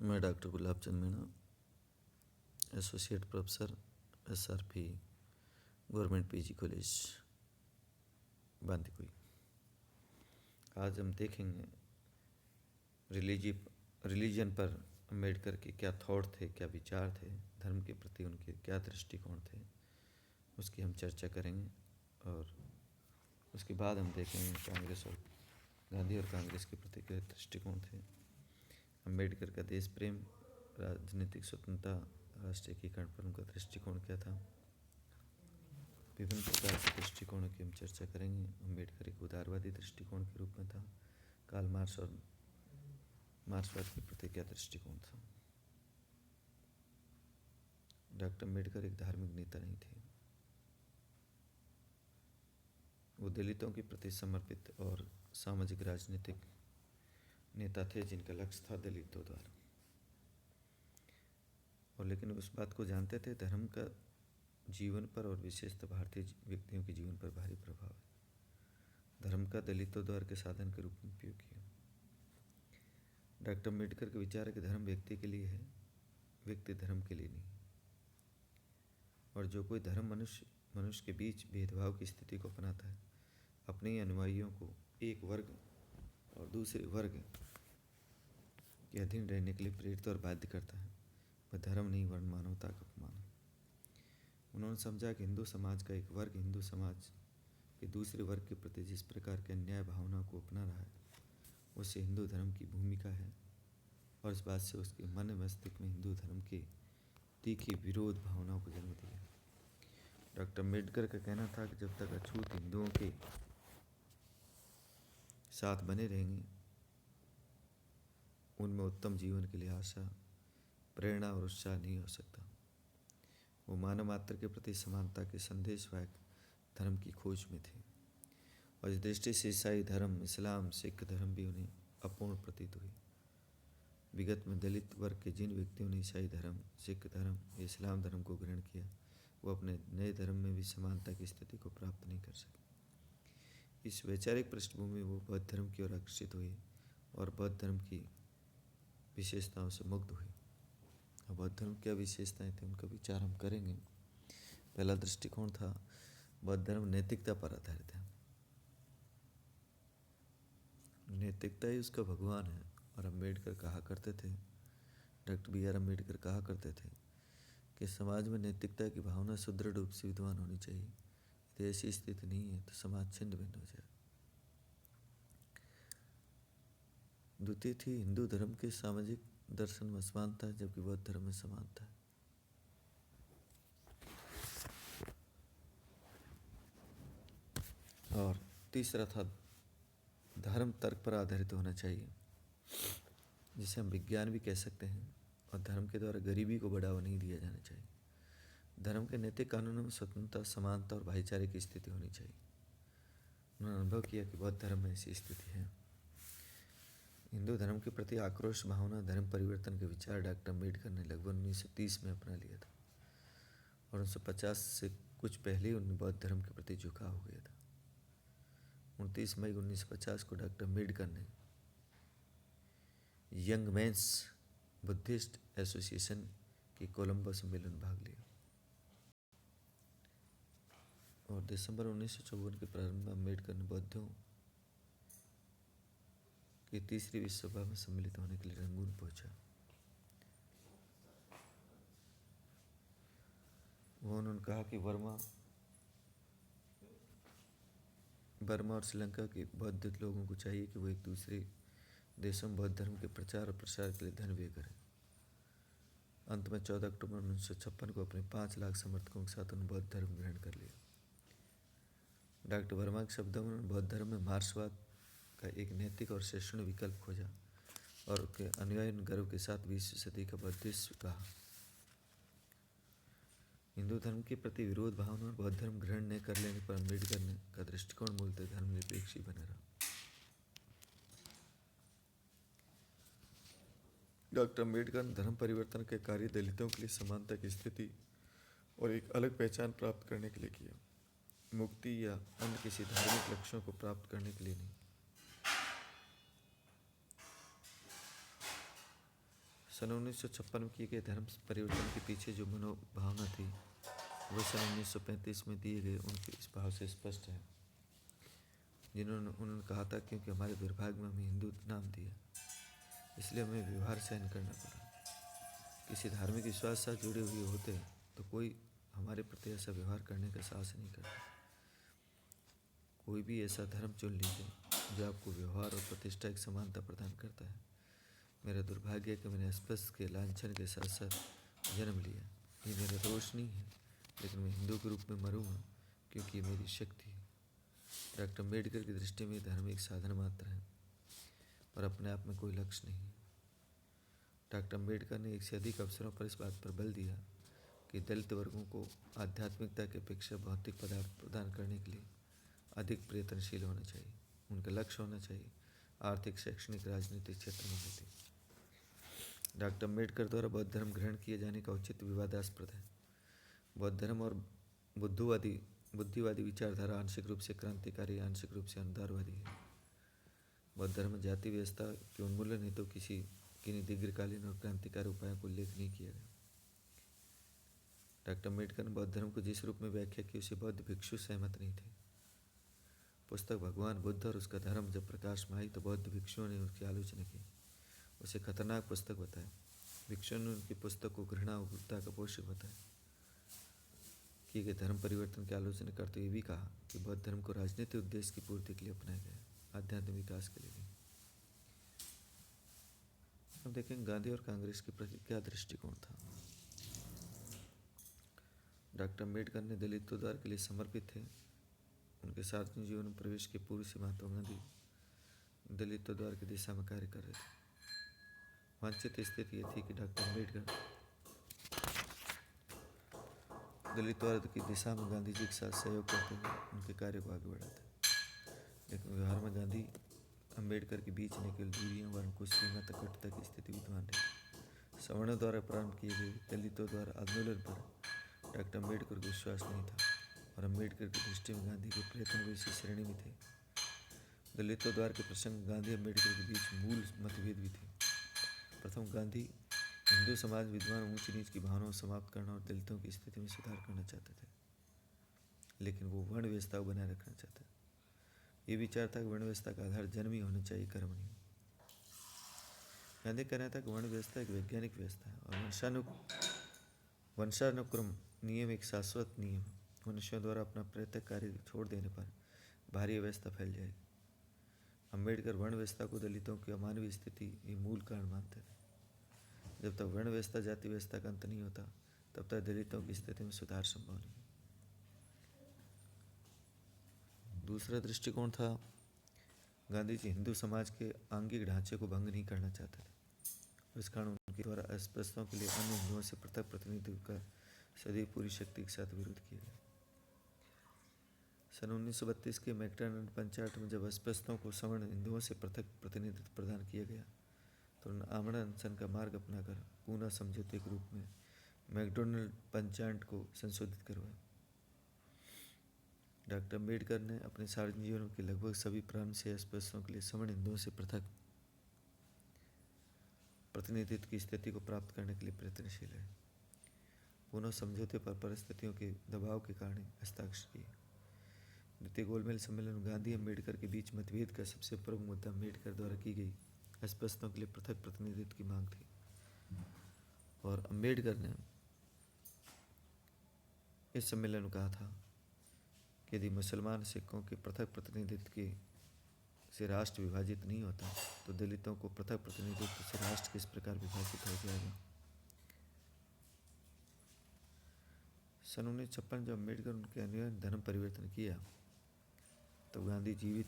मैं doctor Gulab Chand Meena, associate professor SRP, government PG college Bandikui. आज हम देखेंगे रिलीजन पर अम्बेडकर के क्या थॉट थे, क्या विचार थे, धर्म के प्रति उनके क्या दृष्टिकोण थे, उसकी हम चर्चा करेंगे। और उसके बाद हम देखेंगे कांग्रेस और गांधी और कांग्रेस के प्रति क्या दृष्टिकोण थे, अम्बेडकर का देश प्रेम, राजनीतिक स्वतंत्रता, राष्ट्रीय एकीकरण पर उनका दृष्टिकोण क्या था। विभिन्न प्रकार के दृष्टिकोणों की हम चर्चा करेंगे। अम्बेडकर एक उदारवादी दृष्टिकोण के रूप में था। कार्ल मार्क्स और मार्क्सवाद के प्रति क्या दृष्टिकोण था। डॉक्टर अम्बेडकर एक धार्मिक नेता नहीं थे, वो दलितों के प्रति समर्पित और सामाजिक राजनीतिक नेता थे जिनका लक्ष्य था दलितों द्वारा। और लेकिन उस बात को जानते थे, धर्म का जीवन पर और विशेषतः भारतीय व्यक्तियों के जीवन पर भारी प्रभाव है। धर्म का दलितों द्वारा के साधन के रूप में उपयोग किया। डॉक्टर अम्बेडकर का विचार है कि धर्म व्यक्ति के लिए है, व्यक्ति धर्म के लिए नहीं। और जो कोई धर्म मनुष्य के बीच भेदभाव की स्थिति को अपनाता है, अपने अनुयायियों को एक वर्ग और दूसरे वर्ग के अधीन रहने के लिए प्रेरित और बाध्य करता है, वह धर्म नहीं वर्ण मानवता का अपमान है। उन्होंने समझा कि हिंदू समाज का एक वर्ग हिंदू समाज के दूसरे वर्ग के प्रति जिस प्रकार के अन्याय भावना को अपना रहा है, उससे हिंदू धर्म की भूमिका है, और इस बात से उसके मन मस्तिष्क में हिंदू धर्म के तीखी विरोध भावनाओं को जन्म दिया। डॉक्टर अम्बेडकर का कहना था कि जब तक अछूत हिंदुओं के साथ बने रहेंगे, उनमें उत्तम जीवन के लिए आशा, प्रेरणा और उत्साह नहीं हो सकता। वो मानव मात्र के प्रति समानता के संदेशवाहक धर्म की खोज में थे, और इस दृष्टि से ईसाई धर्म, इस्लाम, सिख धर्म भी उन्हें अपूर्ण प्रतीत हुई। विगत में दलित वर्ग के जिन व्यक्तियों ने ईसाई धर्म, सिख धर्म, इस्लाम धर्म को ग्रहण किया, वो अपने नए धर्म में भी समानता की स्थिति को प्राप्त नहीं कर सके। इस वैचारिक पृष्ठभूमि में वो बौद्ध धर्म की ओर आकर्षित हुए और बौद्ध धर्म की विशेषताओं से मुग्ध हुए। अब बौद्ध धर्म क्या विशेषताएं थी, उनका विचार हम करेंगे। पहला दृष्टिकोण था, बौद्ध धर्म नैतिकता पर आधारित है। नैतिकता ही उसका भगवान है। और अम्बेडकर कहा करते थे, डॉक्टर BR अम्बेडकर कहा करते थे कि समाज में नैतिकता की भावना सुदृढ़ रूप से विद्यमान होनी चाहिए। यदि ऐसी स्थिति नहीं है तो समाज छिन्न भिन्न हो जाए। द्वितीय थी, हिंदू धर्म के सामाजिक दर्शन में असमानता है, जबकि बौद्ध धर्म में समानता है। और तीसरा था, धर्म तर्क पर आधारित होना चाहिए, जिसे हम विज्ञान भी कह सकते हैं, और धर्म के द्वारा गरीबी को बढ़ावा नहीं दिया जाना चाहिए। धर्म के नैतिक कानूनों में स्वतंत्रता, समानता और भाईचारे की स्थिति होनी चाहिए। उन्होंने अनुभव किया कि बौद्ध धर्म में ऐसी स्थिति है। हिंदू धर्म के प्रति आक्रोश भावना, धर्म परिवर्तन के विचार डॉक्टर अम्बेडकर ने लगभग 1930 में अपना लिया था, और 1950 से कुछ पहले ही उन्हें बौद्ध धर्म के प्रति झुकाव हो गया था। 29 मई 1950 को डॉक्टर अम्बेडकर ने यंग मैंस बुद्धिस्ट एसोसिएशन के कोलंबो सम्मेलन में भाग लिया, और दिसंबर 1954 के प्रारंभ में अम्बेडकर ने बौद्धों की तीसरी विश्व सभा में सम्मिलित होने के लिए रंगून पहुंचा। उन्होंने कहा कि बर्मा और श्रीलंका के बौद्ध लोगों को चाहिए कि वो एक दूसरे देशों में बौद्ध धर्म के प्रचार और प्रसार के लिए धन व्यय करें। अंत में 14 अक्टूबर 1956 को अपने 5 लाख समर्थकों के साथ उन्होंने बौद्ध धर्म ग्रहण कर लिया। डॉक्टर वर्मा के शब्दों में बौद्ध धर्म में मार्क्सवाद का एक नैतिक और सहिष्णु विकल्प खोजा, और उनके अनुयायी ने गर्व के साथ 20वीं सदी का बौद्धिज्म कहा। हिंदू धर्म के प्रति विरोध भावना और बौद्ध धर्म ग्रहण न कर लेने पर अम्बेडकर ने का दृष्टिकोण मूलतः धर्मनिरपेक्ष ही बना रहा। डॉक्टर अम्बेडकर ने धर्म परिवर्तन के कार्य दलितों के लिए समानता की स्थिति और एक अलग पहचान प्राप्त करने के लिए किया, मुक्ति या अन्य किसी धार्मिक लक्ष्यों को प्राप्त करने के लिए नहीं। सन 1956 में किए गए धर्म परिवर्तन के पीछे जो मनोभावना थी वह सन 1935 में दिए गए उनके इस भाव से स्पष्ट है, उन्होंने कहा था क्योंकि हमारे दुर्भाग्य में हमें हिंदू नाम दिया इसलिए हमें व्यवहार सहन करना पड़ा। किसी धार्मिक विश्वास से जुड़े हुए होते तो कोई हमारे प्रति ऐसा व्यवहार करने का साहस नहीं करता। कोई भी ऐसा धर्म चुन लीजिए जो आपको व्यवहार और प्रतिष्ठा की समानता प्रदान करता है। मेरा दुर्भाग्य है कि मैंने अस्पष्ट के लांछन के साथ साथ जन्म लिया। ये मेरा दोष नहीं है, लेकिन मैं हिंदू के रूप में मरूंगा क्योंकि ये मेरी शक्ति है। डॉक्टर अम्बेडकर की दृष्टि में धर्म एक साधन मात्र है और अपने आप में कोई लक्ष्य नहीं है। डॉक्टर अम्बेडकर ने एक से अधिक अवसरों पर इस बात पर बल दिया कि दलित वर्गों को आध्यात्मिकता की अपेक्षा भौतिक पदार्थ प्रदान करने के लिए अधिक प्रयत्नशील होना चाहिए। उनका लक्ष्य होना चाहिए आर्थिक, शैक्षणिक, राजनीतिक क्षेत्र में उन्नति। डॉक्टर अम्बेडकर द्वारा बौद्ध धर्म ग्रहण किए जाने का औचित्य विवादास्पद है। बौद्ध धर्म और बुद्धिवादी विचारधारा आंशिक रूप से क्रांतिकारी, आंशिक रूप से अनुदारवादी है। बौद्ध धर्म जाति व्यवस्था के उन्मूलन हेतु किन्हीं दीर्घकालीन और क्रांतिकारी उपायों को उल्लेख नहीं किया गया। डॉक्टर अम्बेडकर ने बौद्ध धर्म को जिस रूप में व्याख्या की उसे बौद्ध भिक्षु सहमत नहीं थे। पुस्तक भगवान बुद्ध और उसका धर्म जब प्रकाश में आई तो बौद्ध भिक्षुओं ने उसकी आलोचना की, उसे खतरनाक पुस्तक बताया। भिक्षुओं ने उनकी पुस्तक को घृणा और क्रूरता का पोषक बताया। किए गए धर्म परिवर्तन की आलोचना करते हुए भी कहा कि बौद्ध धर्म को राजनीतिक उद्देश्य की पूर्ति के लिए अपनाया गया, आध्यात्मिक विकास के लिए नहीं। अब देखें गांधी और कांग्रेस के प्रति क्या दृष्टिकोण था। डॉक्टर अम्बेडकर ने दलितों द्वार के लिए समर्पित थे। उनके सार्वजनिक जीवन में प्रवेश के पूर्व से महात्मा गांधी दलितों द्वार की दिशा में कार्य कर रहे थे। वांछित स्थिति यह थी कि डॉक्टर अम्बेडकर दलित वर्ग की दिशा में गांधी जी के साथ सहयोग करते हुए उनके कार्य को आगे बढ़ाते, लेकिन व्यवहार में गांधी अम्बेडकर के बीच न केवल दूरियां वरन कुछ सीमा तक कटता की स्थिति विद्यमान रही। सवर्णों द्वारा प्रारंभ किए गए दलितों द्वारा आंदोलन पर डॉक्टर अम्बेडकर को विश्वास नहीं था और अम्बेडकर की दृष्टि में गांधी के प्रयत्न भी इसी श्रेणी में थे। दलितों द्वार के प्रसंग गांधी अम्बेडकर के बीच मूल मतभेद भी थे। प्रथम, गांधी हिंदू समाज विद्वान ऊंच नीच की भावनाओं समाप्त करना और दलितों की स्थिति में सुधार करना चाहते थे, लेकिन वो वर्ण व्यवस्था को बनाए रखना चाहते। ये विचार था कि वर्ण व्यवस्था का आधार जन्म ही होना चाहिए, कर्म नहीं। गांधी कहना था कि वर्ण व्यवस्था एक वैज्ञानिक व्यवस्था है और वंशानुक्रम नियम एक शाश्वत नियम है। मनुष्यों द्वारा अपना प्रत्येक कार्य छोड़ देने पर भारी व्यवस्था फैल जाएगी। अम्बेडकर वर्ण व्यवस्था को दलितों की अमानवीय स्थिति ये मूल कारण मानते थे। जब तक वर्ण व्यवस्था जाति व्यवस्था का अंत नहीं होता तब तक दलितों की स्थिति में सुधार संभव नहीं। दूसरा दृष्टिकोण था, गांधी जी हिंदू समाज के आंगिक ढांचे को भंग नहीं करना चाहते थे। इस कारण उनके द्वारा अस्पृश्यों के लिए अन्य हिंदुओं से पृथक प्रतिनिधित्व का सदैव पूरी शक्ति के साथ विरोध किया गया। सन 1932 के मैकडॉनल्ड पंचायत में जब अस्पृश्यों को सवर्ण हिंदुओं से पृथक प्रतिनिधित्व प्रदान किया गया तो उन्होंने आमरण अनशन का मार्ग अपनाकर पुनः समझौते के रूप में मैकडॉनल्ड पंचायत को संशोधित करवाया। डॉक्टर अम्बेडकर ने अपने सार्वजनिक जीवन के लगभग सभी प्रारंभ से अस्पृश्यों के लिए सवर्ण हिंदुओं से पृथक प्रतिनिधित्व की स्थिति को प्राप्त करने के लिए प्रयत्नशील है। पुनः समझौते पर परिस्थितियों के दबाव के कारण हस्ताक्षर किए। द्वितीय गोलमेज सम्मेलन में गांधी अम्बेडकर के बीच मतभेद का सबसे प्रमुख मुद्दा अम्बेडकर द्वारा की गई अस्पृश्यों के लिए पृथक प्रतिनिधित्व की मांग थी और अम्बेडकर ने इस सम्मेलन में कहा था कि यदि मुसलमान सिखों के पृथक प्रतिनिधित्व के से राष्ट्र विभाजित नहीं होता तो दलितों को पृथक प्रतिनिधित्व से राष्ट्र किस प्रकार विभाजित हो जाएगा। सन 1956 जब अम्बेडकर उनके अनुयायी धर्म परिवर्तन किया तो गांधी जीवित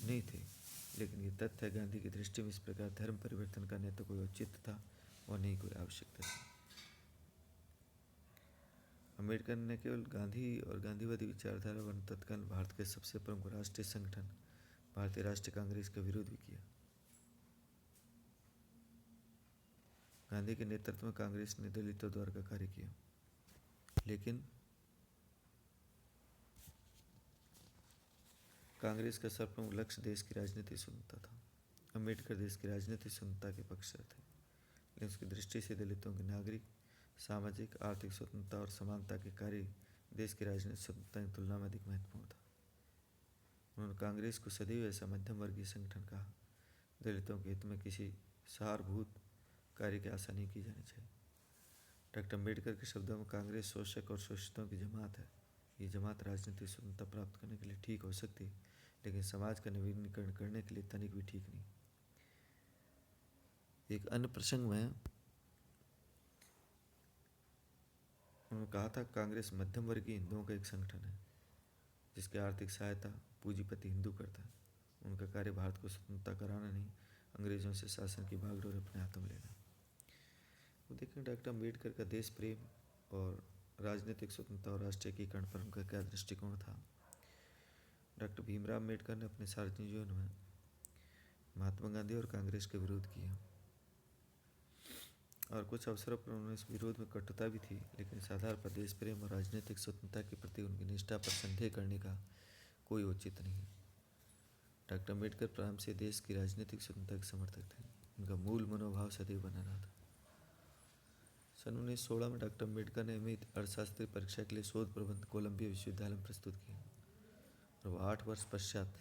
नहीं थे, लेकिन ये तथ्य गांधी की दृष्टि में इस प्रकार धर्म परिवर्तन करने तो कोई औचित्य था और नहीं कोई आवश्यकता थी। अम्बेडकर ने केवल गांधी और गांधीवादी विचारधारा व तत्काल भारत के सबसे प्रमुख राष्ट्रीय संगठन भारतीय राष्ट्रीय कांग्रेस का विरोध भी किया। गांधी के नेतृत्व में कांग्रेस ने दलितों द्वारा का कार्य किया, लेकिन कांग्रेस का सर्वप्रमुख लक्ष्य देश की राजनीतिक स्वतंत्रता था। अम्बेडकर देश की राजनीतिक स्वतंत्रता के पक्षधर थे, लेकिन उसकी दृष्टि से दलितों की नागरिक, सामाजिक, आर्थिक स्वतंत्रता और समानता के कार्य देश की राजनीतिक स्वतंत्रता की तुलना में अधिक महत्वपूर्ण था। उन्होंने कांग्रेस को सदैव ऐसा मध्यम वर्गीय संगठन कहा। दलितों के हित में किसी सहारभूत कार्य की आशा नहीं की जानी चाहिए। डॉक्टर अम्बेडकर के शब्दों में कांग्रेस शोषक और शोषितों की जमात है। ये जमात राजनीतिक स्वतंत्रता प्राप्त करने के लिए ठीक हो सकती, लेकिन समाज का नवीनीकरण करने के लिए तनिक भी ठीक नहीं। एक अन्य प्रसंग में उन्होंने कहा था, कांग्रेस मध्यम वर्गीय हिंदुओं का एक संगठन है जिसकी आर्थिक सहायता पूंजीपति हिंदू करता है। उनका कार्य भारत को स्वतंत्रता कराना नहीं, अंग्रेजों से शासन की बागडोर अपने हाथों में लेना। वो देखें डॉक्टर अम्बेडकर का देश प्रेम और राजनीतिक स्वतंत्रता और राष्ट्रीय एकीकरण पर उनका क्या दृष्टिकोण था। डॉक्टर भीमराव अम्बेडकर ने अपने सार्वजनिक जीवन में महात्मा गांधी और कांग्रेस के विरोध किया और कुछ अवसरों पर उन्होंने इस विरोध में कटुता भी थी, लेकिन इस आधार पर देश प्रेम और राजनीतिक स्वतंत्रता के प्रति उनकी निष्ठा पर संदेह करने का कोई औचित्य नहीं है। डॉक्टर अम्बेडकर प्रारंभ से देश की राजनीतिक स्वतंत्रता के समर्थक थे। उनका मूल मनोभाव सदैव बना रहा था। सन 1916 में डॉक्टर अम्बेडकर ने अमित अर्थशास्त्री परीक्षा के लिए शोध प्रबंध कोलंबिया विश्वविद्यालय में प्रस्तुत किया और वह 8 वर्ष पश्चात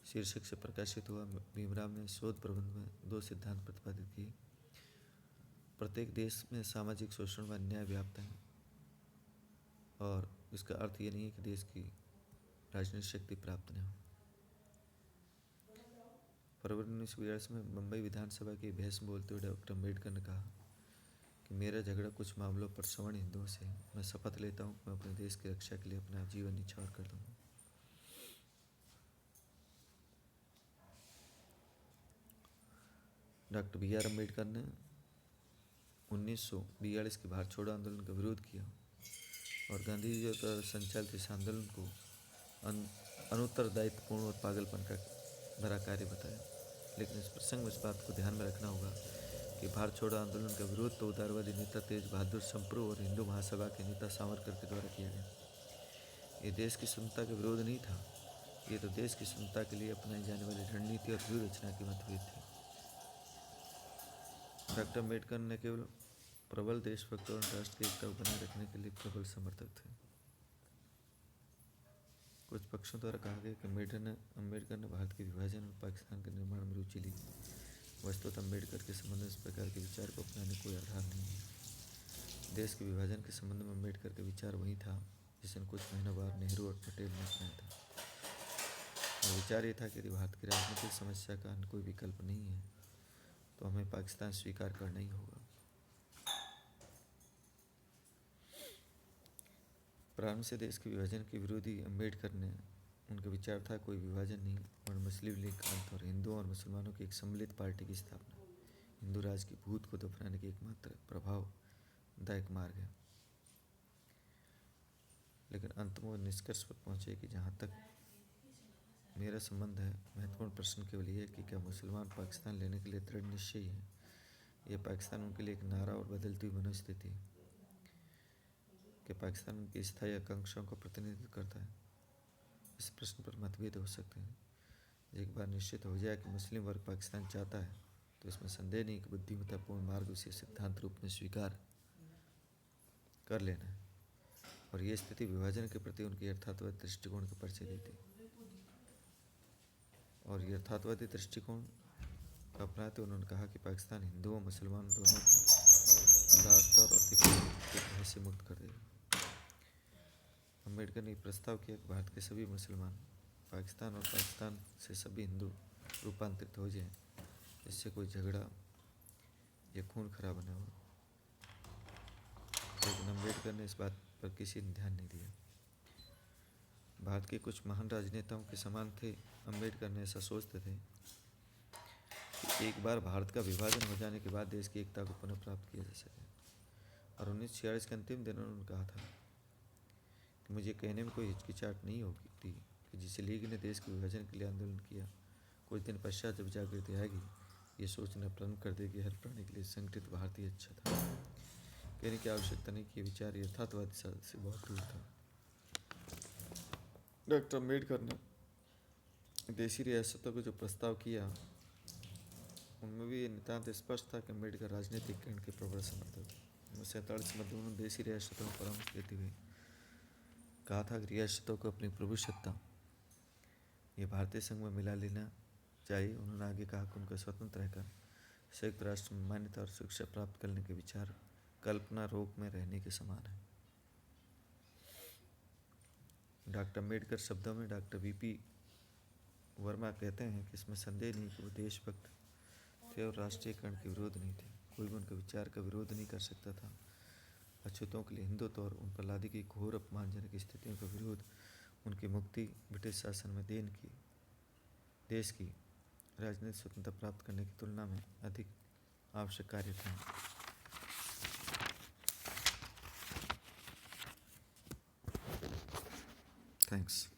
शीर्षक से प्रकाशित हुआ। भीमराव ने शोध प्रबंध में 2 सिद्धांत प्रतिपादित किए। प्रत्येक देश में सामाजिक शोषण व अन्याय व्याप्त है और इसका अर्थ ये नहीं है कि देश की राजनीतिक शक्ति प्राप्त न हो। फरवरी 1942 में मुंबई विधानसभा की बहस में बोलते हुए डॉक्टर अम्बेडकर ने कहा कि मेरा झगड़ा कुछ मामलों पर सवर्ण हिंदुओं से है। मैं शपथ लेता हूँ कि मैं अपने देश की रक्षा के लिए अपना जीवन न्यौछावर कर दूंगा। डॉक्टर बी आर अम्बेडकर ने 1942 के भारत छोड़ो आंदोलन का विरोध किया और गांधी जी द्वारा संचालित इस आंदोलन को अनुत्तरदायित्वपूर्ण और पागलपन का भरा कार्य बताया। लेकिन इस प्रसंग में इस बात को ध्यान में रखना होगा कि भारत छोड़ो आंदोलन का विरोध तो उदारवादी नेता तेज बहादुर संप्रू और हिंदू महासभा के नेता सावरकर के द्वारा किया गया। ये देश की स्वतंत्रता का विरोध नहीं था, ये तो देश की स्वतंत्रता के लिए अपनाई जाने वाली रणनीति और व्यूह रचना की मतभेद थी। डॉक्टर अम्बेडकर ने केवल प्रबल देशभक्त और राष्ट्र की एकता को बनाए रखने के लिए प्रबल समर्थक थे। कुछ पक्षों द्वारा कहा गया कि अम्बेडकर ने भारत के विभाजन और पाकिस्तान के निर्माण में रुचि ली। वस्तुतः अम्बेडकर के संबंध में इस प्रकार के विचार को अपनाने कोई आधार नहीं है। देश के विभाजन के संबंध में अम्बेडकर का विचार वही था जिसे कुछ महीनों बाद नेहरू और पटेल ने अपनाया था। और विचार ये था कि यदि भारत की राजनीतिक समस्या का अन्य कोई विकल्प नहीं है तो हमें पाकिस्तान स्वीकार करना ही होगा। प्रारंभ से देश के विभाजन के विरोधी अम्बेडकर ने उनका विचार था कोई विभाजन नहीं और मुस्लिम लीग अंत और हिंदुओं और मुसलमानों की एक सम्मिलित पार्टी की स्थापना हिंदू राज की भूत को दफनाने की एकमात्र प्रभावदायक मार्ग है। लेकिन अंत में निष्कर्ष पर पहुंचे कि जहाँ तक मेरा संबंध है, महत्वपूर्ण प्रश्न केवल ये है कि क्या मुसलमान पाकिस्तान लेने के लिए दृढ़ निश्चयी है। यह पाकिस्तान उनके लिए एक नारा और बदलती हुई मनोस्थिति है कि पाकिस्तान उनकी स्थायी आकांक्षाओं का प्रतिनिधित्व करता है। इस प्रश्न पर मतभेद हो सकते हैं। एक बार निश्चित हो जाए कि मुस्लिम वर्ग पाकिस्तान चाहता है तो इसमें संदेह नहीं कि बुद्धिमत्तापूर्ण मार्ग उसे सिद्धांत रूप में स्वीकार कर लेना है और ये स्थिति विभाजन के प्रति उनके यथार्थवादी दृष्टिकोण का परिचय देती है। और यथार्थवादी दृष्टिकोण अपनाते उन्होंने कहा कि पाकिस्तान हिंदुओं मुसलमानों दोनों को दास्ता और अतिक्रमण के भय से मुक्त कर देगा। अम्बेडकर ने प्रस्ताव किया कि भारत के सभी मुसलमान पाकिस्तान और पाकिस्तान से सभी हिंदू रूपांतरित हो जाएं, इससे कोई झगड़ा या खून खराबा न हो। लेकिन अम्बेडकर ने इस बात पर किसी ने ध्यान नहीं दिया। भारत के कुछ महान राजनेताओं के समान थे, अम्बेडकर ने ऐसा सोचते थे कि एक बार भारत का विभाजन हो जाने के बाद देश की एकता को पुनः प्राप्त किया जा सके। और 1946 के अंतिम दिनों में उन्होंने कहा था कि मुझे कहने में कोई हिचकिचाहट नहीं होगी कि जिस लीग ने देश के विभाजन के लिए आंदोलन किया, कुछ दिन पश्चात जब जागृति आएगी, ये सोचना प्रारंभ कर देगी हर प्राणी के लिए संगठित भारतीय अच्छा था। कहने की आवश्यकता नहीं कि विचार यथार्थवादी से बहुत दूर था। डॉक्टर अम्बेडकर ने देशी रियासतों को जो प्रस्ताव किया उनमें भी ये नितांत स्पष्ट था कि अम्बेडकर राजनीतिक किरण के प्रबल समर्थक थे। 1947 में दोनों देशी रियासतों में परामर्श देते हुए कहा था कि रियासतों को अपनी प्रभु सत्ता ये भारतीय संघ में मिला लेना चाहिए। उन्होंने आगे कहा कि उनका स्वतंत्र रहकर संयुक्त राष्ट्र में मान्यता और शिक्षा प्राप्त करने के विचार कल्पना रोग में रहने के समान है। डॉक्टर अम्बेडकर शब्दों में डॉक्टर वीपी वर्मा कहते हैं कि इसमें संदेह नहीं कि वो देशभक्त थे और राष्ट्रीयकरण के विरोध नहीं थे। कोई भी उनके विचार का विरोध नहीं कर सकता था। अछूतों के लिए हिंदुत्व और उन पर लादी की घोर अपमानजनक स्थितियों का विरोध उनकी मुक्ति ब्रिटिश शासन में देश की राजनीतिक स्वतंत्रता प्राप्त करने की तुलना में अधिक आवश्यक कार्य था। थैंक्स।